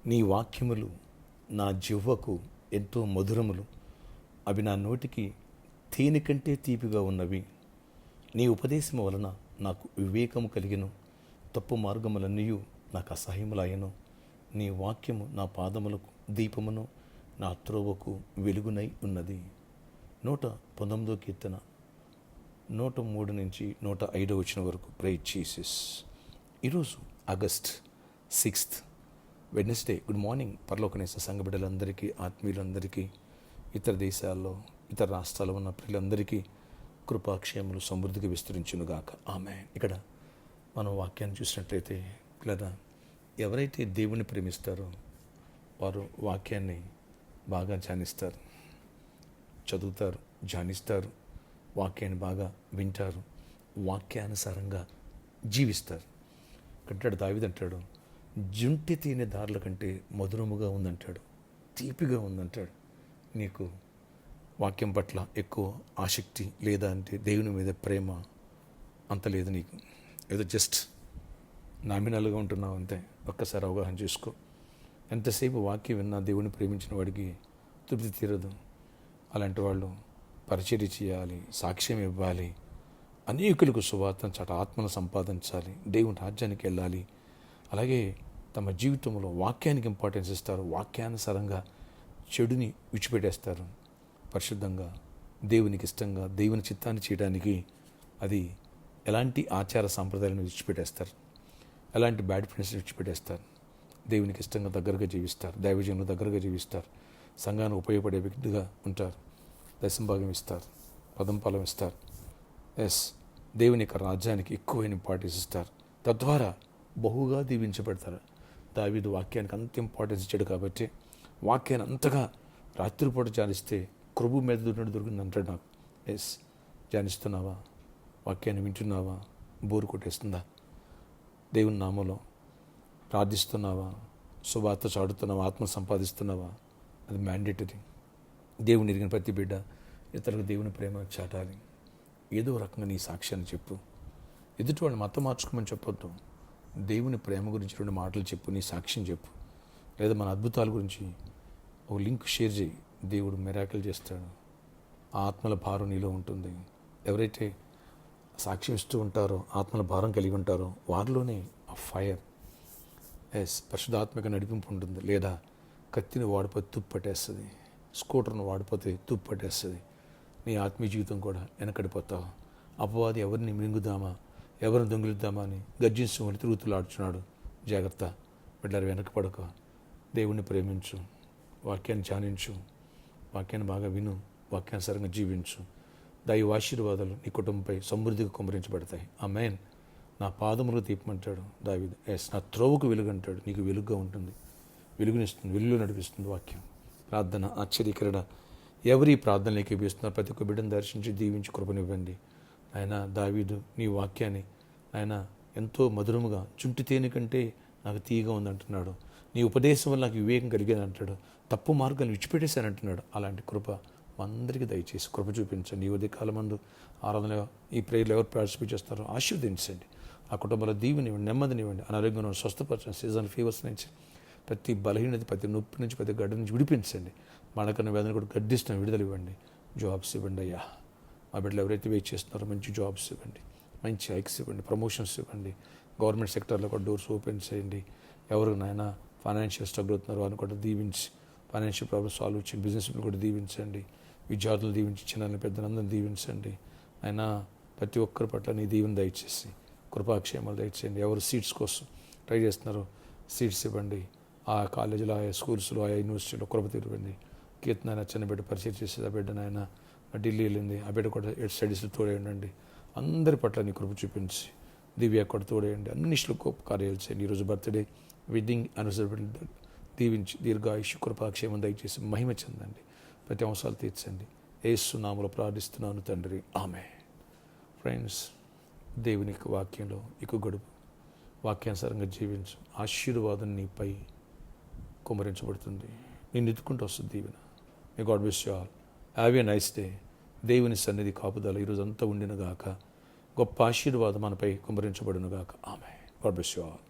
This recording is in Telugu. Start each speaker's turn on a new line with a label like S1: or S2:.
S1: నీ వాక్యములు నా జిహ్వకు ఎంతో మధురములు, అవి నా నోటికి తేనె కంటే తీపిగా ఉన్నవి. నీ ఉపదేశము వలన నాకు వివేకము కలిగెను, తప్పు మార్గములన్నీ నాకు అసహ్యములాయను. నీ వాక్యము నా పాదములకు దీపమును, నా త్రోవకు వెలుగునై ఉన్నది. 119 కీర్తన 103 నుంచి 105 వచనం వరకు. Praise Jesus. ఈరోజు ఆగస్ట్ 6 వెడ్నెస్డే. గుడ్ మార్నింగ్ పరలోకనేస సంఘ బిడ్డలందరికీ, ఆత్మీయులందరికీ, ఇతర దేశాల్లో ఇతర రాష్ట్రాల్లో ఉన్న పిల్లలందరికీ కృపాక్షేమలు సమృద్ధిగా విస్తరించునుగాక. ఆమేన్. ఇక్కడ మనం వాక్యాన్ని చూసినట్లయితే పిల్లరా, ఎవరైతే దేవుని ప్రేమిస్తారో వారు వాక్యాన్ని బాగా ధ్యానిస్తారు, చదువుతారు, ధ్యానిస్తారు, వాక్యాన్ని బాగా వింటారు, వాక్యానుసారంగా జీవిస్తారు. అంటాడు దావీదు, అంటాడు జుంటి తేనె దారుల కంటే మధురముగా ఉందంటాడు, తీపిగా ఉందంటాడు. నీకు వాక్యం పట్ల ఎక్కువ ఆసక్తి లేదా అంటే దేవుని మీద ప్రేమ అంత లేదు నీకు, ఏదో జస్ట్ నామినల్గా ఉంటున్నావు అంతే. ఒక్కసారి అవగాహన చేసుకో. ఎంతసేపు వాక్యం విన్నా దేవుని ప్రేమించిన వాడికి తృప్తి తీరదు. అలాంటి వాళ్ళు పరిచర్య చేయాలి, సాక్ష్యం ఇవ్వాలి, అనేకులకు సువార్తను చాట ఆత్మను సంపాదించాలి, దేవుని రాజ్యానికి వెళ్ళాలి. అలాగే తమ జీవితంలో వాక్యానికి ఇంపార్టెన్స్ ఇస్తారు, వాక్యానుసారంగా చెడుని విడిచిపెట్టేస్తారు. పరిశుద్ధంగా దేవునికి ఇష్టంగా దేవుని చిత్తాన్ని చేయడానికి అది ఎలాంటి ఆచార సాంప్రదాయాలను విడిచిపెట్టేస్తారు, ఎలాంటి బ్యాడ్ ఫ్రెండ్స్ని విడిచిపెట్టేస్తారు. దేవునికి ఇష్టంగా దగ్గరగా జీవిస్తారు, దైవజనులు దగ్గరగా జీవిస్తారు, సంఘానికి ఉపయోగపడే వ్యక్తిగా ఉంటారు, దశంభాగం ఇస్తారు, పదం ఫలం ఇస్తారు. దేవుని యొక్క రాజ్యానికి ఎక్కువైన ఇంపార్టెన్స్ ఇస్తారు, తద్వారా బహుగా దీవించబడతారు. దావీదు వాక్యానికి అంత ఇంపార్టెన్స్ ఇచ్చాడు కాబట్టి వాక్యాన్ని అంతగా రాత్రిపూట ధ్యానిస్తే కృప మీద దొరికింది అంటాడు నాకు. ధ్యానిస్తున్నావా? వాక్యాన్ని వింటున్నావా? బోరు కొట్టేస్తుందా? దేవుని నామంలో ప్రార్థిస్తున్నావా? సువార్త చాడుతున్నావా? ఆత్మ సంపాదిస్తున్నావా? అది మ్యాండేటరీ. దేవుని ఎరిగిన ప్రతి బిడ్డ ఇతరులకు దేవుని ప్రేమ చాటాలి. ఏదో రకంగా నీ సాక్ష్యాన్ని చెప్పు. ఎదుటి వాళ్ళు మతం మార్చుకోమని చెప్పొద్దు. దేవుని ప్రేమ గురించి 2 మాటలు చెప్పు, నీ సాక్ష్యం చెప్పు. లేదా మన అద్భుతాల గురించి ఒక లింక్ షేర్ చేయి. దేవుడు మిరాకిల్ చేస్తాడు. ఆ ఆత్మల భారం నీలో ఉంటుంది. ఎవరైతే సాక్ష్యం ఇస్తూ ఉంటారో, ఆత్మల భారం కలిగి ఉంటారో వారిలోనే ఆ ఫైర్, పరిశుద్ధాత్మక నడిపింపు ఉంటుంది. లేదా కత్తిని వాడిపోతే తుప్పు పట్టేస్తుంది, స్కూటర్ను వాడిపోతే తుప్పు పట్టేస్తుంది. నీ ఆత్మీయ జీవితం కూడా వెనకడిపోతావు. అపవాది ఎవరిని మింగుదామా, ఎవరిని దొంగిలిద్దామా అని గర్జించు అని తిరుగుతులాడుచున్నాడు. జాగ్రత్త బిడ్డలారా, వెనకపడక. దేవుణ్ణి ప్రేమించు, వాక్యాన్ని ధ్యానించు, వాక్యాన్ని బాగా విను, వాక్యానుసారంగా జీవించు. దైవ ఆశీర్వాదాలు నీ కుటుంబంపై సమృద్ధిగా కుమ్మరించబడతాయి. ఆమేన్. నా పాదములు దీపమంటాడు దావీదు. నా త్రోవకు వెలుగు అంటాడు. నీకు వెలుగుగా ఉంటుంది, వెలుగునిస్తుంది, వెలుగులో నడిపిస్తుంది వాక్యం. ప్రార్థన ఆశ్చర్యకరణ. ఎవరి ప్రార్థనలు ఏకీపిస్తున్నారు ప్రతి ఒక్క బిడ్డను దర్శించి దీవించి కృపనివ్వండి. ఆయన దావీదు నీ వాక్యాన్ని ఆయన ఎంతో మధురముగా, చుంటి తేనె కంటే నాకు తీయగా ఉందంటున్నాడు. నీ ఉపదేశం వల్ల నాకు వివేకం కలిగేది అంటాడు. తప్పు మార్గాన్ని విడిచిపెట్టేశానంటున్నాడు. అలాంటి కృప అందరికీ దయచేసి కృప చూపించండి. ఈ ఉదయకాలం మందు ఆరాధన ఈ ప్రేయర్లు ఎవరు పార్టిసిపేట్ చేస్తారో ఆశీర్వదించండి. ఆ కుటుంబంలో దీవెనివ్వండి, నెమ్మదినివ్వండి, అనారోగ్యం స్వస్థపరచండి, సీజనల్ ఫీవర్స్ నుంచి, ప్రతి బలహీనత, ప్రతి నొప్పి నుంచి, ప్రతి గడ్డ నుంచి విడిపించండి. మనకన్నా వేదన కూడా గడ్డిస్తున్న విడుదల ఇవ్వండి. జాబ్స్ ఇవ్వండి అయ్యా. మా బిడ్డలు ఎవరైతే వెయిట్ చేస్తున్నారో మంచి జాబ్స్ ఇవ్వండి, మంచి హైక్స్ ఇవ్వండి, ప్రమోషన్స్ ఇవ్వండి. గవర్నమెంట్ సెక్టర్లో కూడా డోర్స్ ఓపెన్ చేయండి. ఎవరు నాయన ఫైనాన్షియల్ స్ట్రగుల్ అవుతున్నారు వారిని కూడా దీవించి ఫైనాన్షియల్ ప్రాబ్లమ్స్ సాల్వ్ చేయండి. బిజినెస్ కూడా దీవించండి. విద్యార్థులు దీవించి, చిన్న పెద్దలందరినీ దీవించండి. అయినా ప్రతి ఒక్కరి పట్ల నీ దీవెన దయచేసి కృపాక్షేమాలు దయచేయండి. ఎవరు సీట్స్ కోసం ట్రై చేస్తున్నారో సీట్స్ ఇవ్వండి. ఆ కాలేజీలో, ఆయా స్కూల్స్లో, ఆయా యూనివర్సిటీలో కృప తీరువండి. కీర్తన చిన్న బిడ్డ పరిచయం చేసేది, ఆ బిడ్డ నాయన ఢిల్లీ వెళ్ళింది, ఆ బిడ్డ కూడా స్టడీస్లో తోడేయండి. అందరి పట్ల నీ కృప చూపించి దివ్య కూడా తోడేయండి. అన్నింటిలో గొప్ప కార్యాలు చేయండి. ఈరోజు బర్త్డే, వెడ్డింగ్ యానివర్సరీ దీవించి దీర్ఘాయుష్ కృపాక్షేమం దయచేసి మహిమ చెందండి. ప్రతి అవసరాలు తీర్చండి. యేసు నామములో ప్రార్థిస్తున్నాను తండ్రి, ఆమేన్. ఫ్రెండ్స్, దేవుని వాక్యంలో ఎక్కువ గడుపు, వాక్యానుసారంగా జీవించు. ఆశీర్వాదం నీపై కుమ్మరించబడుతుంది. నేను ఎత్తుకుంటూ వస్తుంది దీవెన. May god bless you all. Have a nice day. దేవుని సన్నిధి కాపుదల ఈరోజు అంతా ఉండిన గాక. గొప్ప ఆశీర్వాదం మనపై కుమ్మరించబడును గాక. ఆమేన్. God bless you all.